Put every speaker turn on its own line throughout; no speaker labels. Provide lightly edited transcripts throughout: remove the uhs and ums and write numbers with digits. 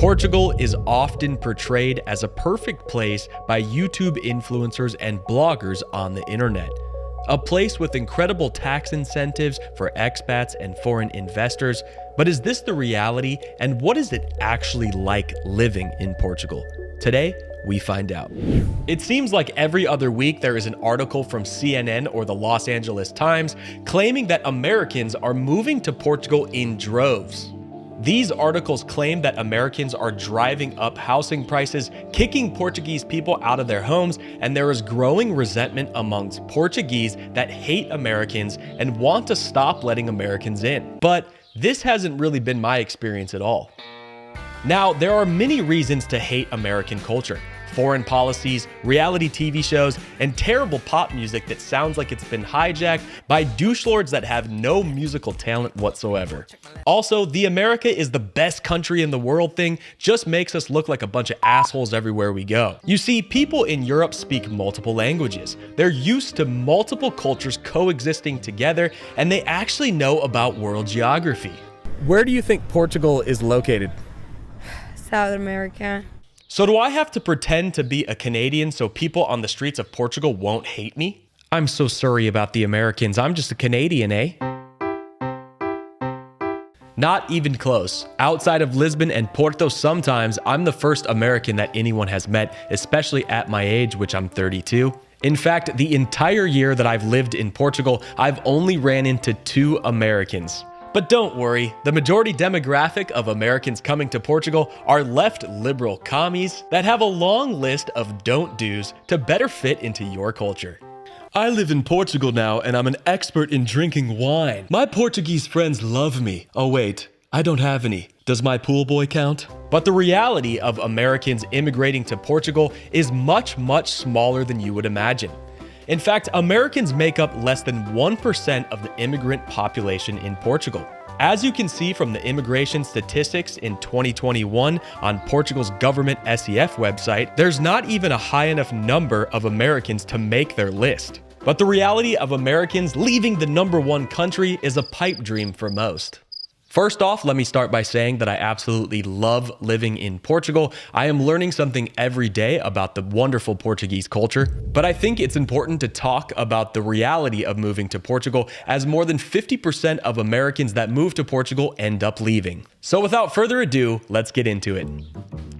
Portugal is often portrayed as a perfect place by YouTube influencers and bloggers on the internet. A place with incredible tax incentives for expats and foreign investors. But is this the reality, and what is it actually like living in Portugal? Today, we find out. It seems like every other week there is an article from CNN or the Los Angeles Times claiming that Americans are moving to Portugal in droves. These articles claim that Americans are driving up housing prices, kicking Portuguese people out of their homes, and there is growing resentment amongst Portuguese that hate Americans and want to stop letting Americans in. But this hasn't really been my experience at all. Now, there are many reasons to hate American culture. Foreign policies, reality TV shows, and terrible pop music that sounds like it's been hijacked by douche lords that have no musical talent whatsoever. Also, the America is the best country in the world thing just makes us look like a bunch of assholes everywhere we go. You see, people in Europe speak multiple languages. They're used to multiple cultures coexisting together, and they actually know about world geography. Where do you think Portugal is located?
South America.
So do I have to pretend to be a Canadian so people on the streets of Portugal won't hate me? I'm so sorry about the Americans. I'm just a Canadian, eh? Not even close. Outside of Lisbon and Porto, sometimes I'm the first American that anyone has met, especially at my age, which I'm 32. In fact, the entire year that I've lived in Portugal, I've only ran into 2 Americans. But don't worry, the majority demographic of Americans coming to Portugal are left liberal commies that have a long list of don't do's to better fit into your culture. I live in Portugal now and I'm an expert in drinking wine. My Portuguese friends love me. Oh wait, I don't have any. Does my pool boy count? But the reality of Americans immigrating to Portugal is much, much smaller than you would imagine. In fact, Americans make up less than 1% of the immigrant population in Portugal. As you can see from the immigration statistics in 2021 on Portugal's government SEF website, there's not even a high enough number of Americans to make their list. But the reality of Americans leaving the #1 country is a pipe dream for most. First off, let me start by saying that I absolutely love living in Portugal. I am learning something every day about the wonderful Portuguese culture, but I think it's important to talk about the reality of moving to Portugal, as more than 50% of Americans that move to Portugal end up leaving. So without further ado, let's get into it.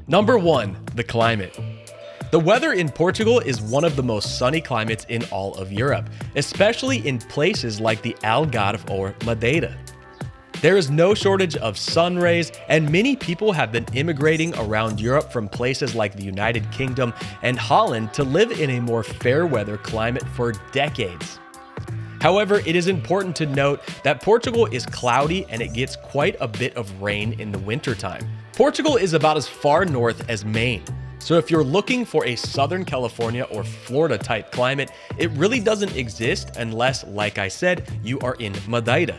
Number 1, the climate. The weather in Portugal is one of the most sunny climates in all of Europe, especially in places like the Algarve or Madeira. There is no shortage of sun rays, and many people have been immigrating around Europe from places like the United Kingdom and Holland to live in a more fair weather climate for decades. However, it is important to note that Portugal is cloudy and it gets quite a bit of rain in the wintertime. Portugal is about as far north as Maine. So if you're looking for a Southern California or Florida type climate, it really doesn't exist unless, like I said, you are in Madeira.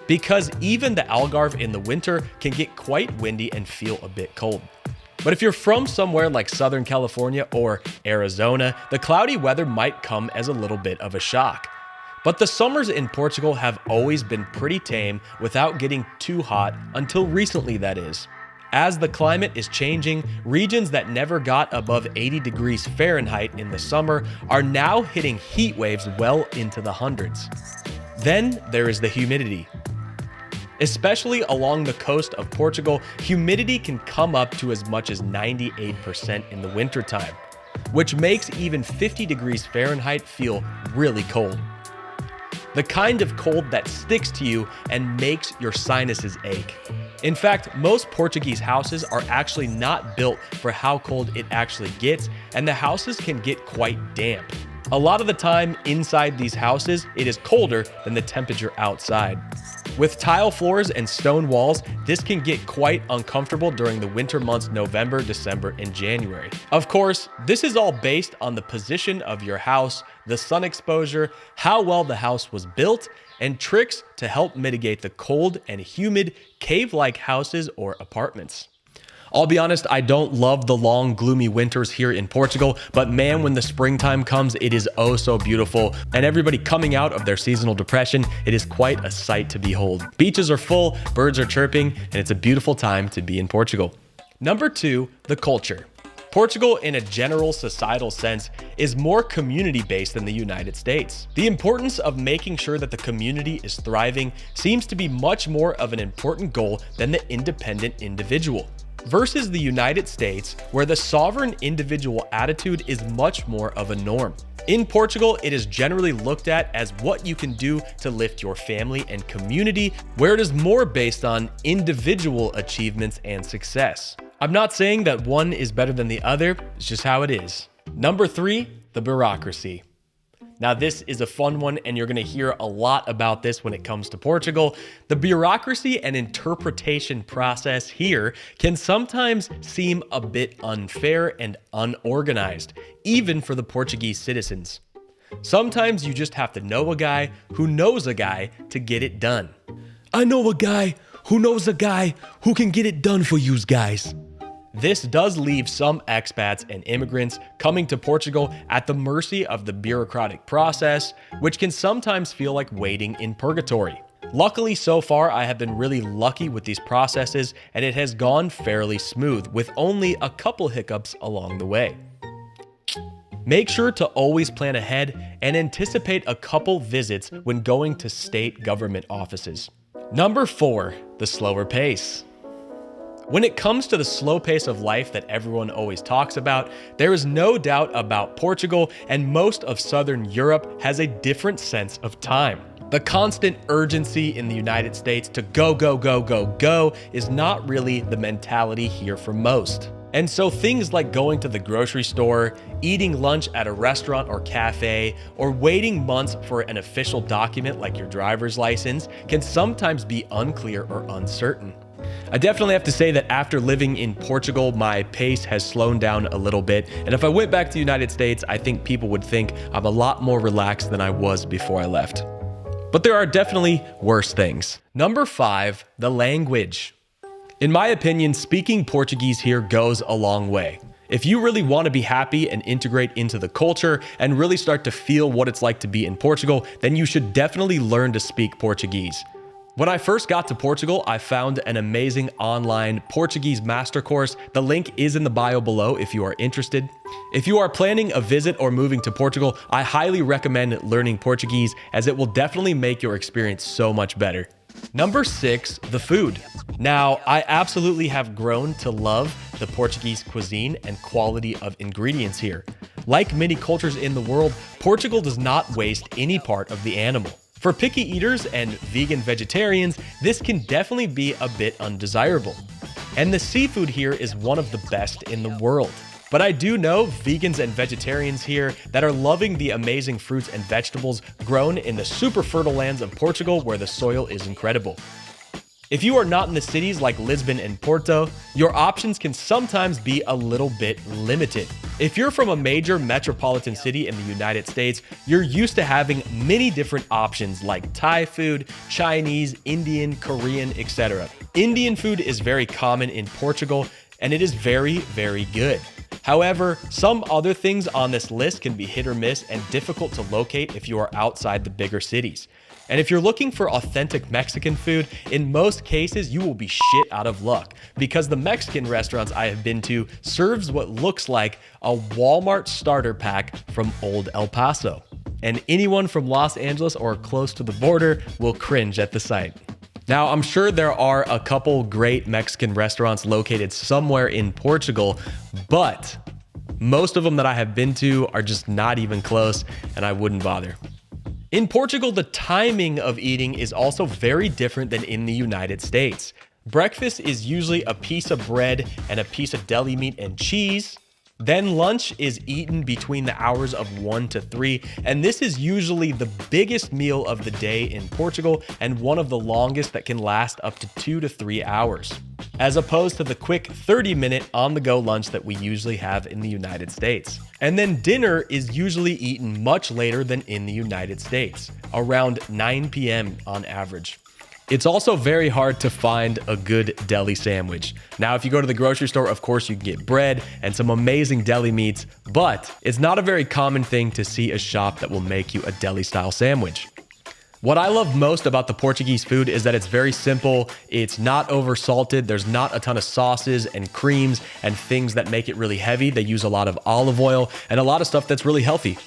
Because even the Algarve in the winter can get quite windy and feel a bit cold. But if you're from somewhere like Southern California or Arizona, the cloudy weather might come as a little bit of a shock. But the summers in Portugal have always been pretty tame without getting too hot, until recently that is. As the climate is changing, regions that never got above 80 degrees Fahrenheit in the summer are now hitting heat waves well into the hundreds. Then there is the humidity. Especially along the coast of Portugal, humidity can come up to as much as 98% in the wintertime, which makes even 50 degrees Fahrenheit feel really cold. The kind of cold that sticks to you and makes your sinuses ache. In fact, most Portuguese houses are actually not built for how cold it actually gets, and the houses can get quite damp. A lot of the time inside these houses, it is colder than the temperature outside. With tile floors and stone walls, this can get quite uncomfortable during the winter months November, December, and January. Of course, this is all based on the position of your house, the sun exposure, how well the house was built, and tricks to help mitigate the cold and humid cave-like houses or apartments. I'll be honest, I don't love the long, gloomy winters here in Portugal, but man, when the springtime comes, it is oh so beautiful. And everybody coming out of their seasonal depression, it is quite a sight to behold. Beaches are full, birds are chirping, and it's a beautiful time to be in Portugal. Number 2, the culture. Portugal, in a general societal sense, is more community-based than the United States. The importance of making sure that the community is thriving seems to be much more of an important goal than the independent individual. Versus the United States, where the sovereign individual attitude is much more of a norm. In Portugal, it is generally looked at as what you can do to lift your family and community, where it is more based on individual achievements and success. I'm not saying that one is better than the other, it's just how it is. Number 3, the bureaucracy. Now this is a fun one and you're gonna hear a lot about this when it comes to Portugal. The bureaucracy and interpretation process here can sometimes seem a bit unfair and unorganized, even for the Portuguese citizens. Sometimes you just have to know a guy who knows a guy to get it done. I know a guy who knows a guy who can get it done for you guys. This does leave some expats and immigrants coming to Portugal at the mercy of the bureaucratic process, which can sometimes feel like waiting in purgatory. Luckily, so far, I have been really lucky with these processes and it has gone fairly smooth with only a couple hiccups along the way. Make sure to always plan ahead and anticipate a couple visits when going to state government offices. Number 4, the slower pace. When it comes to the slow pace of life that everyone always talks about, there is no doubt about Portugal, and most of Southern Europe has a different sense of time. The constant urgency in the United States to go, go, go, go, go is not really the mentality here for most. And so things like going to the grocery store, eating lunch at a restaurant or cafe, or waiting months for an official document like your driver's license can sometimes be unclear or uncertain. I definitely have to say that after living in Portugal, my pace has slowed down a little bit. And if I went back to the United States, I think people would think I'm a lot more relaxed than I was before I left. But there are definitely worse things. Number 5, the language. In my opinion, speaking Portuguese here goes a long way. If you really want to be happy and integrate into the culture and really start to feel what it's like to be in Portugal, then you should definitely learn to speak Portuguese. When I first got to Portugal, I found an amazing online Portuguese master course. The link is in the bio below if you are interested. If you are planning a visit or moving to Portugal, I highly recommend learning Portuguese as it will definitely make your experience so much better. Number 6, the food. Now, I absolutely have grown to love the Portuguese cuisine and quality of ingredients here. Like many cultures in the world, Portugal does not waste any part of the animal. For picky eaters and vegan vegetarians, this can definitely be a bit undesirable. And the seafood here is one of the best in the world. But I do know vegans and vegetarians here that are loving the amazing fruits and vegetables grown in the super fertile lands of Portugal where the soil is incredible. If you are not in the cities like Lisbon and Porto, your options can sometimes be a little bit limited. If you're from a major metropolitan city in the United States, you're used to having many different options like Thai food, Chinese, Indian, Korean, etc. Indian food is very common in Portugal, and it is very, very good. However, some other things on this list can be hit or miss and difficult to locate if you are outside the bigger cities. And if you're looking for authentic Mexican food, in most cases, you will be shit out of luck because the Mexican restaurants I have been to serves what looks like a Walmart starter pack from old El Paso. And anyone from Los Angeles or close to the border will cringe at the sight. Now, I'm sure there are a couple great Mexican restaurants located somewhere in Portugal, but most of them that I have been to are just not even close, and I wouldn't bother. In Portugal, the timing of eating is also very different than in the United States. Breakfast is usually a piece of bread and a piece of deli meat and cheese. Then lunch is eaten between the hours of 1 to 3, and this is usually the biggest meal of the day in Portugal and one of the longest that can last up to 2 to 3 hours, as opposed to the quick 30-minute on-the-go lunch that we usually have in the United States. And then dinner is usually eaten much later than in the United States, around 9 p.m. on average. It's also very hard to find a good deli sandwich. Now, if you go to the grocery store, of course, you can get bread and some amazing deli meats, but it's not a very common thing to see a shop that will make you a deli-style sandwich. What I love most about the Portuguese food is that it's very simple, it's not oversalted, there's not a ton of sauces and creams and things that make it really heavy. They use a lot of olive oil and a lot of stuff that's really healthy.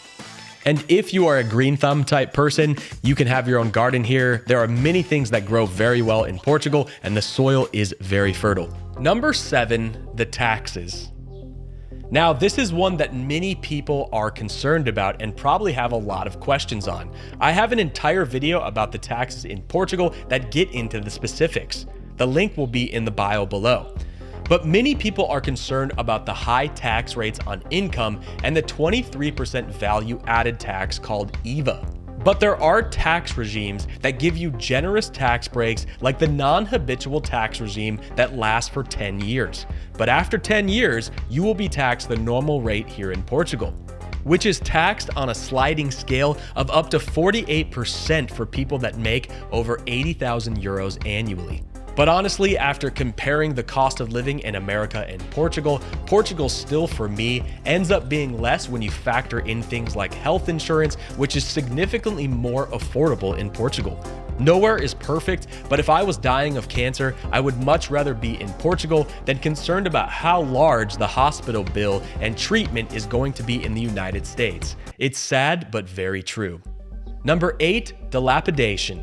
And if you are a green thumb type person, you can have your own garden here. There are many things that grow very well in Portugal and the soil is very fertile. Number 7, the taxes. Now, this is one that many people are concerned about and probably have a lot of questions on. I have an entire video about the taxes in Portugal that get into the specifics. The link will be in the bio below. But many people are concerned about the high tax rates on income and the 23% value added tax called IVA. But there are tax regimes that give you generous tax breaks, like the non-habitual tax regime that lasts for 10 years. But after 10 years, you will be taxed the normal rate here in Portugal, which is taxed on a sliding scale of up to 48% for people that make over 80,000 euros annually. But honestly, after comparing the cost of living in America and Portugal, Portugal still, for me, ends up being less when you factor in things like health insurance, which is significantly more affordable in Portugal. Nowhere is perfect, but if I was dying of cancer, I would much rather be in Portugal than concerned about how large the hospital bill and treatment is going to be in the United States. It's sad, but very true. Number 8, dilapidation.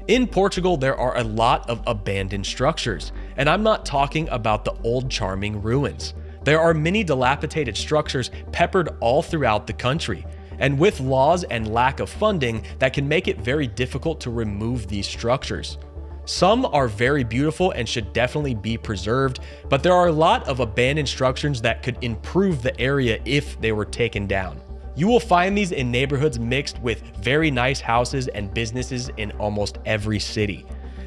In Portugal, there are a lot of abandoned structures, and I'm not talking about the old charming ruins. There are many dilapidated structures peppered all throughout the country, and with laws and lack of funding, that can make it very difficult to remove these structures. Some are very beautiful and should definitely be preserved, but there are a lot of abandoned structures that could improve the area if they were taken down. You will find these in neighborhoods mixed with very nice houses and businesses in almost every city.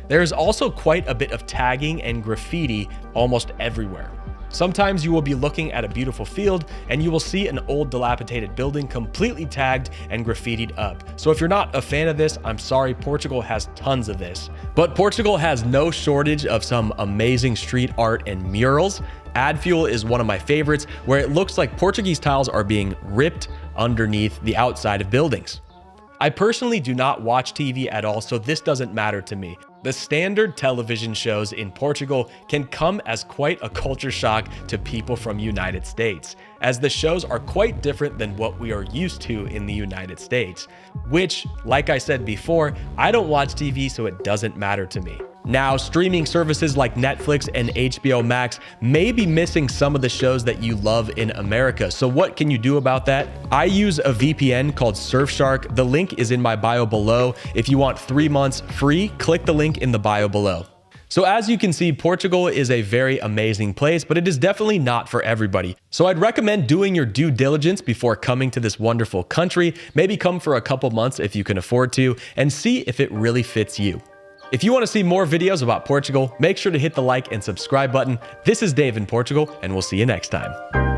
There is also quite a bit of tagging and graffiti almost everywhere. Sometimes you will be looking at a beautiful field and you will see an old dilapidated building completely tagged and graffitied up. So if you're not a fan of this, I'm sorry, Portugal has tons of this. But Portugal has no shortage of some amazing street art and murals. Ad Fuel is one of my favorites, where it looks like Portuguese tiles are being ripped underneath the outside of buildings. I personally do not watch TV at all, so this doesn't matter to me. The standard television shows in Portugal can come as quite a culture shock to people from United States, as the shows are quite different than what we are used to in the United States, which, like I said before, I don't watch TV, so it doesn't matter to me. Now, streaming services like Netflix and HBO Max may be missing some of the shows that you love in America. So what can you do about that? I use a VPN called Surfshark. The link is in my bio below. If you want 3 months free, click the link in the bio below. So as you can see, Portugal is a very amazing place, but it is definitely not for everybody. So I'd recommend doing your due diligence before coming to this wonderful country. Maybe come for a couple months if you can afford to, and see if it really fits you. If you want to see more videos about Portugal, make sure to hit the like and subscribe button. This is Dave in Portugal, and we'll see you next time.